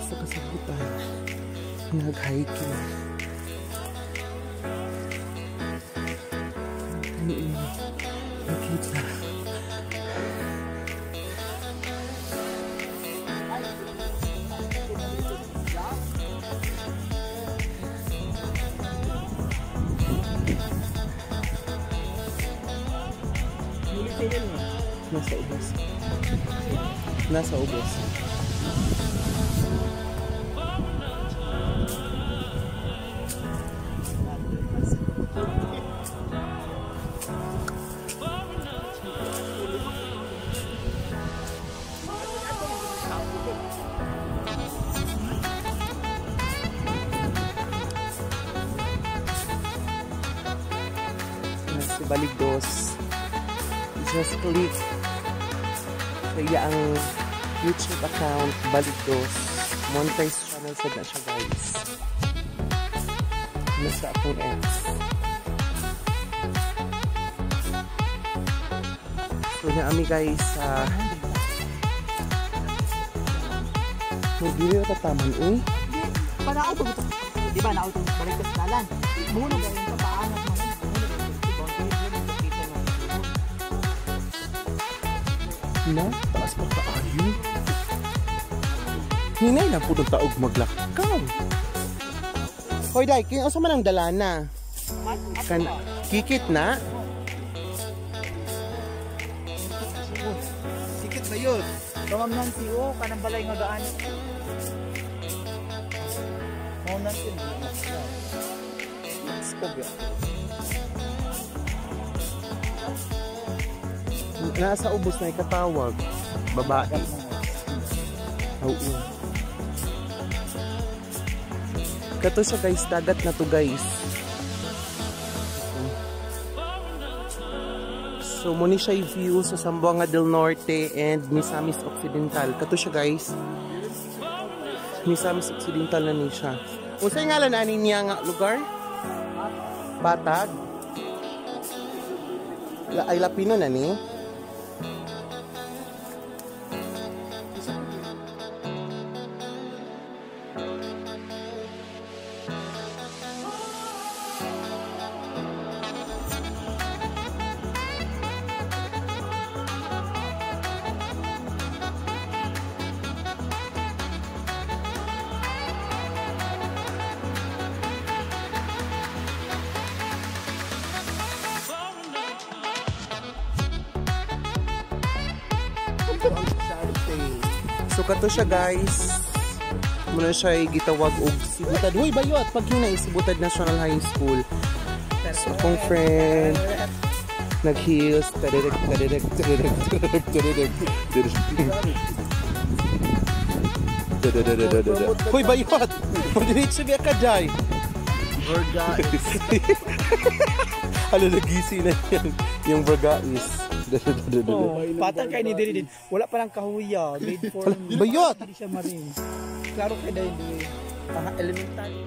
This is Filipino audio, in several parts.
sa kasabutan. Nag-hiking. Nakita. Nasa ubos. Nasa ubos. Nasa Baligdos. Just click kaya ang YouTube account Baligdos monetize channel sa na siya guys. Nasa akong X. So naami guys sa Mugili o tataman uy? Para auto di ba na auto balik sa dalan. Muna ba yung kapaanak mo? Na, taas pa kaayo. Hinay na po ng taog maglakaw. Hoy, day, kinausa man ang dalana? Kikit na? Sikit ba yun? Kamam Nancy, kanang balay nga daan. Mau Nancy, skog yan. Nasa ubos na ikatawag. Babae. Oo. Kato siya guys, dagat na to guys. So muni siya yung view sa Zamboanga del Norte and Misamis Occidental. Kato siya guys. Misamis Occidental na ni siya. Usay nga lang anin niya nga lugar? Batag. Ay Lapino na ni? So kato siya guys. Muna siya gitawag og Sibutad. Hoy bayot pag hinay Sibutad National High School. So akong friend nag-heels Hoy bayot. Madiretso biya ka jay. Burgais. Ano nagisi na yan yung Burgais. Patang kay ni diri din. Wala pa lang kahuya. Grade 4. Bayot. Hindi siya marin. Klaro kay dahil di elementary.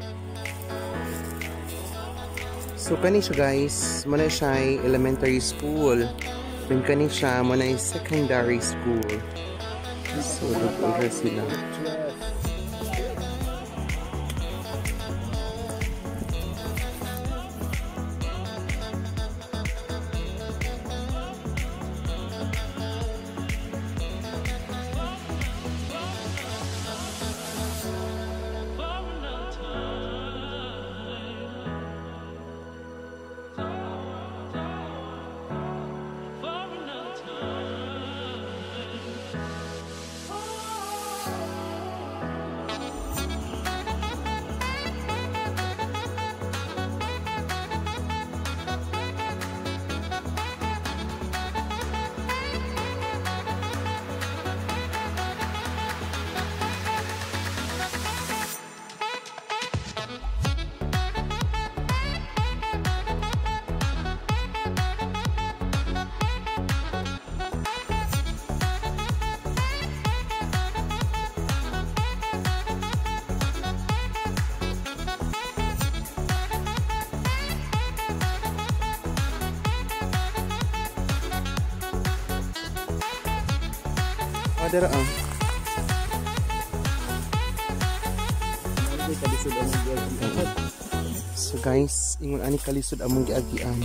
So kani siya guys, muna siya ay elementary school. Then kani siya muna ay secondary school. So nag-order sila. Adara ang. So guys, ingon ani kalisod among giagian.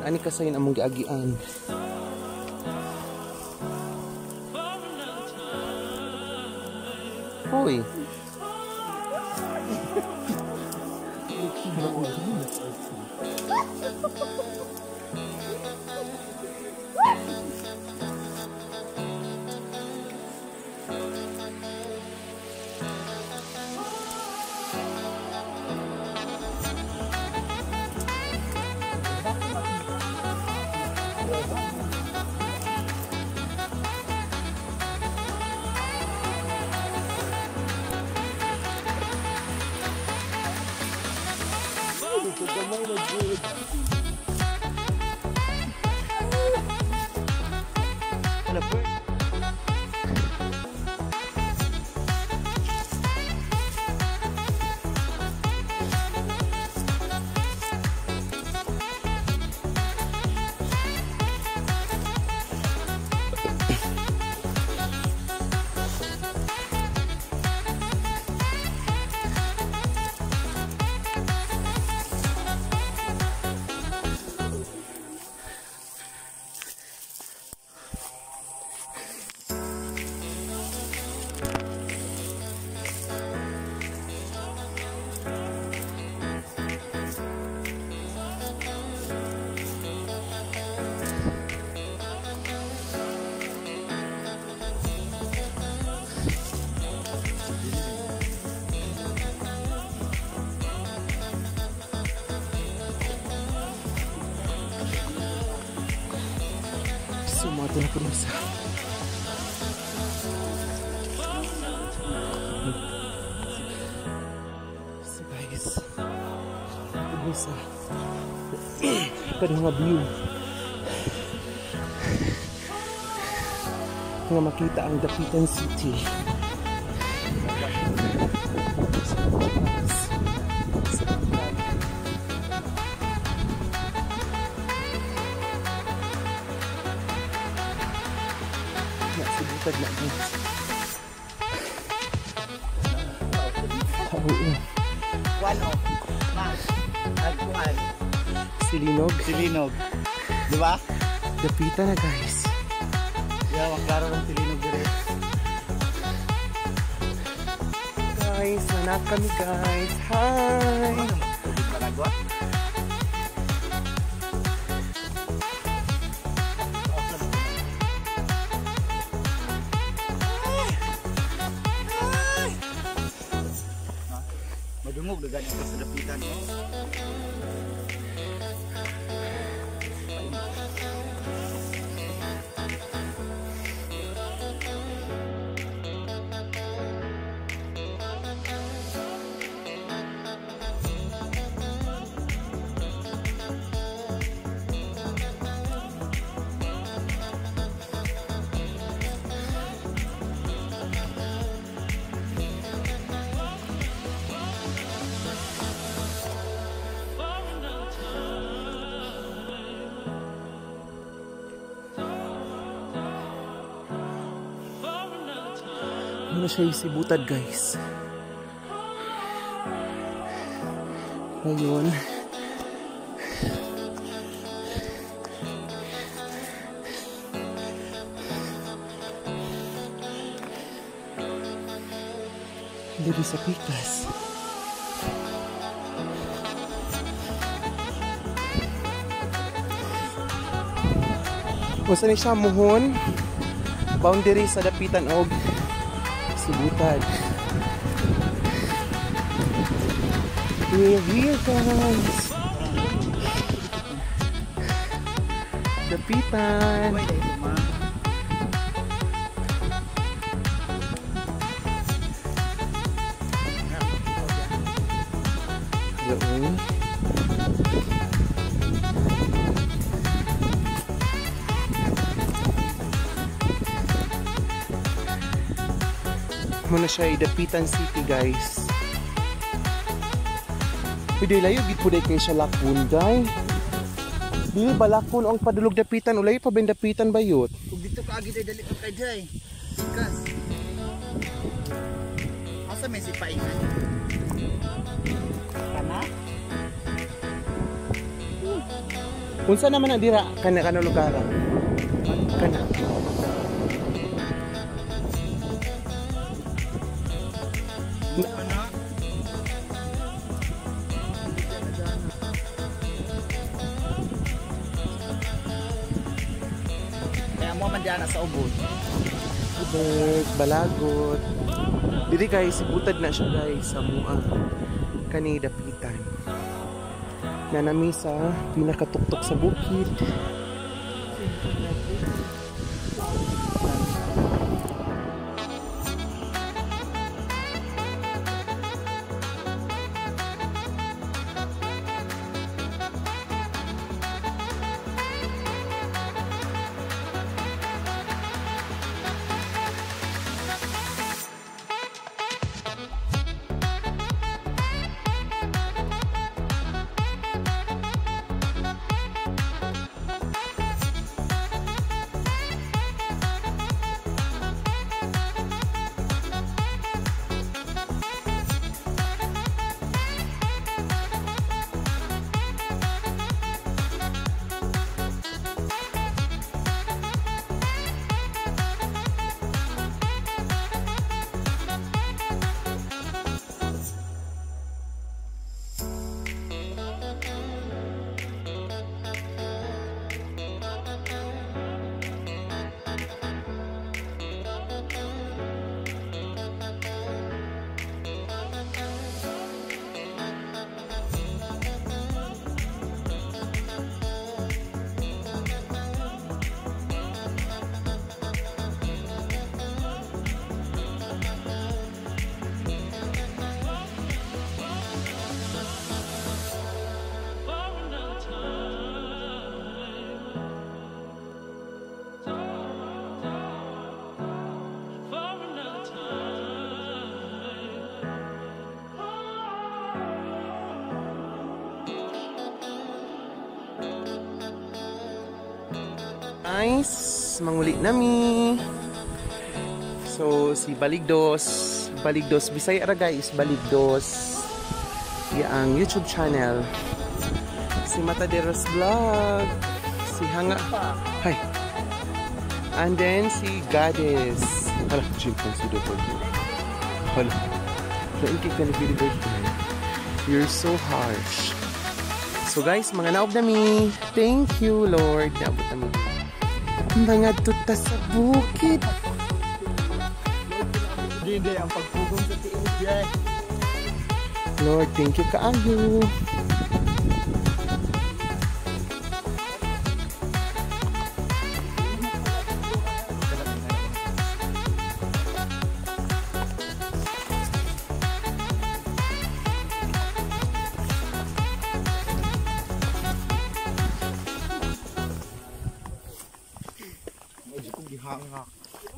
Ani kasayin among giagian. Hoy. Sumato na po rin sa so guys, ito po sa mga view nga makita ang Dapitan City. Sibutad na guys. Walo. Agpuan. Silinog. Di ba? Dapitan na guys. Yeah, maklaro ng Silinog dire. Guys, nanap kami guys. Hi! Panagot? Madungog dagan ito sa Dapitan. Ano siya yung Sibutad guys. Ngayon dito sa pikas. Kung saan siya muhon boundary sa Dapitan og Sibutad. We're here guys. Dapitan. doon. Muna siya Dapitan City, guys. Pwede layo, gitpuday kayo siya lakon, guys. Dili ba lakon ang padulog Dapitan? Ulay pa ba yung Dapitan ba yun? Kung dito ka agad ay dali ka kay Jay. Sikas. Asa may sipaingan? Kana? Unsa naman ang dira? Kana lugar? Kana. Kaya mo man dyan sa ubod. Ubod, balagot. Dili guys, Sibutad na siya guys sa mua. Kani Dapitan. Nanami sa pinakatuktok sa bukid. Nice, manguli nami. So si Baligdos Bisaya ra guys, Baligdos. Yang YouTube channel. Si Mataderos Vlog, si Hanga. Hi. And then si Goddess. Hala, chimpon si Dopol. Hala. Naingkik ka ni video. You're so harsh. So guys, mga naob nami. Thank you Lord. Naabot nami. Mga tuta sa bukid. Hindi ang pagpugong sa tiis, Jay. Lord, thank you kaayo. Hangak.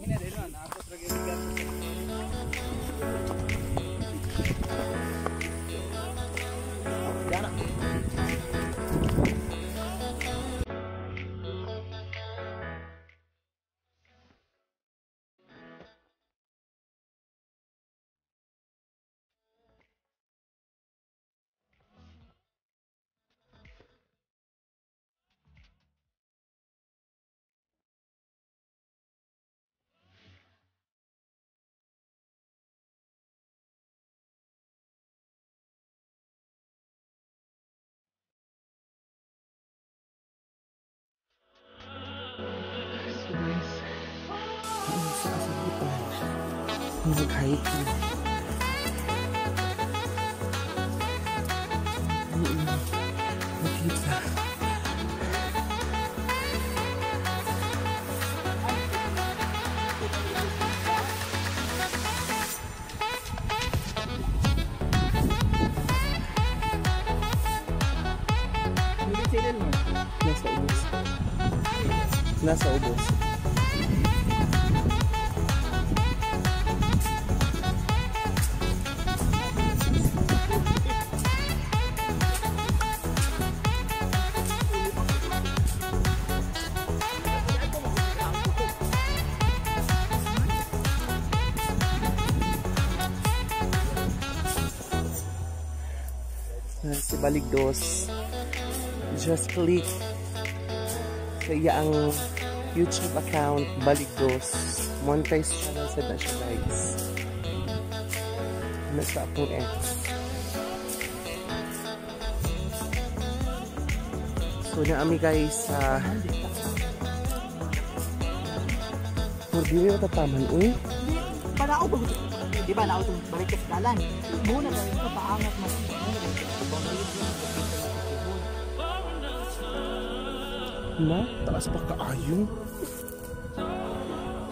Ini ada mana? Aku lagi lihat. Jangan. Mag-hiking. Mag-pizza. Nasa ubos. Si Baligdos, just click sa iyang YouTube account Baligdos, monetize channel sa na siya guys. Nasa akong ex. So naami guys sa Mordiri o tataman uy. Para ako bago, di ba na-auto balik ka sa dalan. Muna ba rin ka paangat mo. Na, taas pa kaayo.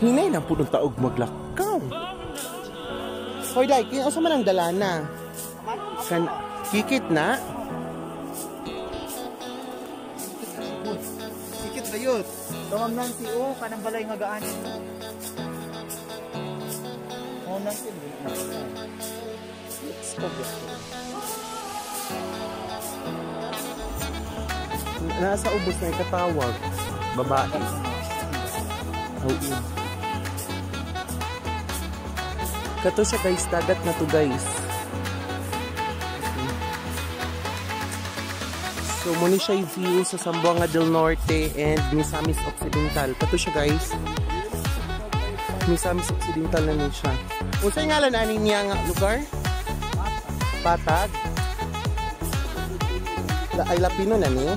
Hinay na po ng taog maglakaw. Hoy, Day, kaya sa man ang dalana? Kikit na? Sikit ba yun? Tawag nang si O, kanang balay nga gaanin mo. O nang si Nasa ubos na ikatawag. Babae. Oo. Kato siya guys, dagat na to guys. So muna siya yung view sa Zamboanga del Norte and Misamis Occidental. Kato siya guys. Misamis Occidental na niya siya. Usay nga lang anin niya nga lugar? Patag. Ay Lapino na niya.